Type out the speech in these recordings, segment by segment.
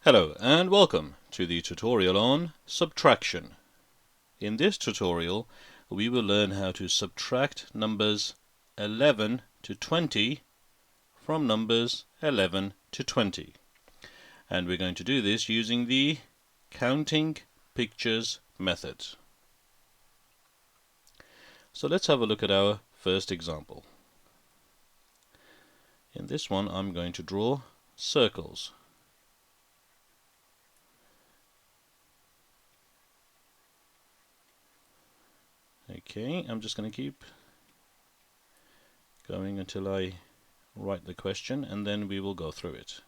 Hello and welcome to the tutorial on subtraction. In this tutorial we will learn how to subtract numbers 11 to 20 from numbers 11 to 20. And we're going to do this using the counting pictures method. So let's have a look at our first example. In this one I'm going to draw circles. Okay, I'm just going to keep going until I write the question and then we will go through it.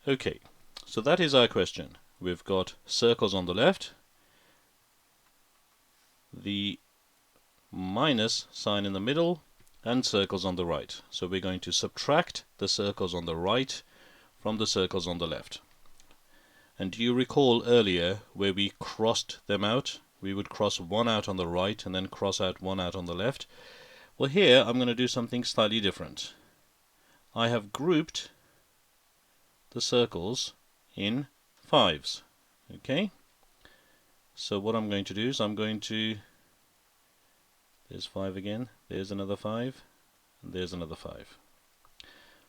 Okay, so that is our question. We've got circles on the left, the minus sign in the middle, and circles on the right. So we're going to subtract the circles on the right from the circles on the left. And do you recall earlier where we crossed them out? We would cross one out on the right and then cross out one out on the left. Well, here I'm going to do something slightly different. I have grouped the circles in fives. Okay, so what I'm going to do is there's 5 again, there's another 5, and there's another 5.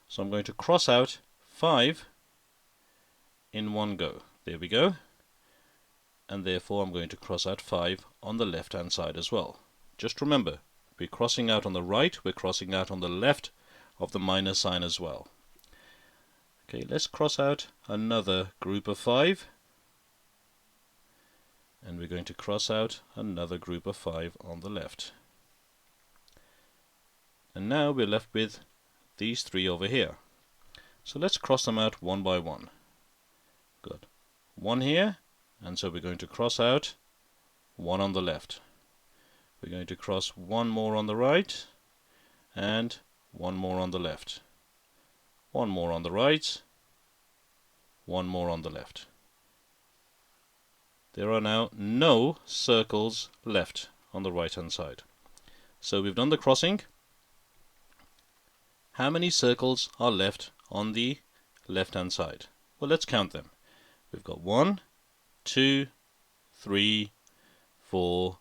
So I'm going to cross out 5 in one go. There we go. And therefore I'm going to cross out 5 on the left hand side as well. Just remember, we're crossing out on the right, we're crossing out on the left of the minus sign as well. Okay, let's cross out another group of 5. And we're going to cross out another group of 5 on the left. And now we're left with these 3 over here. So let's cross them out one by one. Good. 1 here, and so we're going to cross out 1 on the left. We're going to cross 1 more on the right, and 1 more on the left. 1 more on the right, 1 more on the left. There are now no circles left on the right hand side. So we've done the crossing. How many circles are left on the left hand side? Well, let's count them. We've got 1, 2, 3, 4,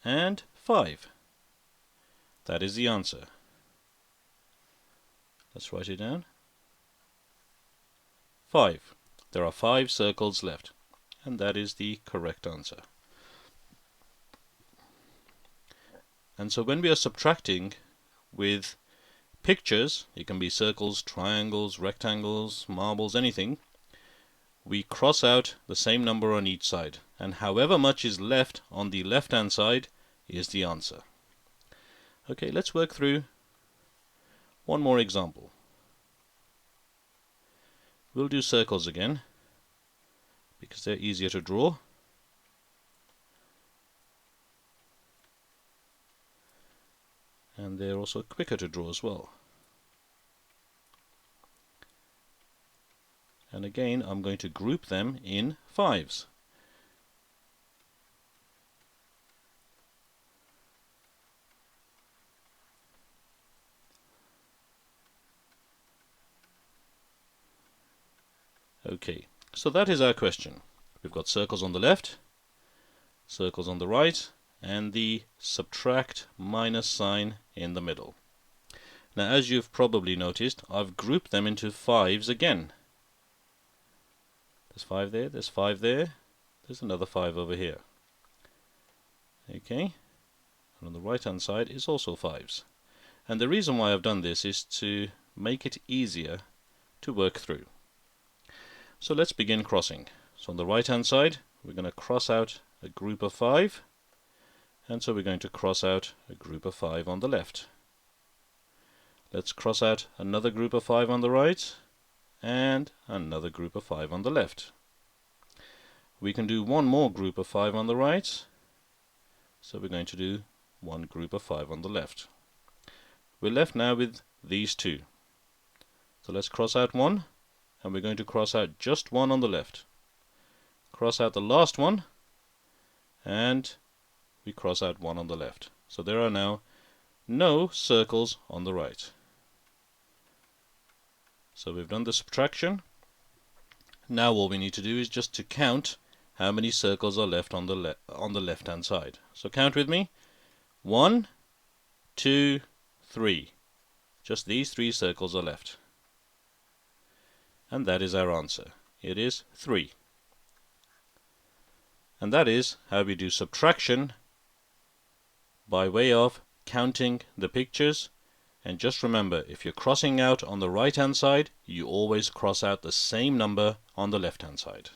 and 5. That is the answer. Let's write it down. 5. There are 5 circles left, and that is the correct answer. And so when we are subtracting with pictures, it can be circles, triangles, rectangles, marbles, anything, we cross out the same number on each side, and however much is left on the left hand side is the answer. Okay, let's work through one more example. We'll do circles again because they're easier to draw. And they're also quicker to draw as well. And again, I'm going to group them in 5s. Okay, so that is our question. We've got circles on the left, circles on the right, and the subtract minus sign in the middle. Now, as you've probably noticed, I've grouped them into 5s again. There's 5 there, there's 5 there, there's another 5 over here. Okay, and on the right hand side is also 5s. And the reason why I've done this is to make it easier to work through. So let's begin crossing. So on the right hand side we're going to cross out a group of 5, and so we're going to cross out a group of 5 on the left. Let's cross out another group of 5 on the right, and another group of 5 on the left. We can do one more group of 5 on the right, so we're going to do one group of 5 on the left. We're left now with these 2. So let's cross out 1, and we're going to cross out just 1 on the left. Cross out the last one, and we cross out 1 on the left. So there are now no circles on the right. So we've done the subtraction. Now all we need to do is just to count how many circles are left on the left hand side. So count with me. 1, 2, 3. Just these 3 circles are left. And that is our answer. It is 3. And that is how we do subtraction by way of counting the pictures. And just remember, if you're crossing out on the right hand side, you always cross out the same number on the left hand side.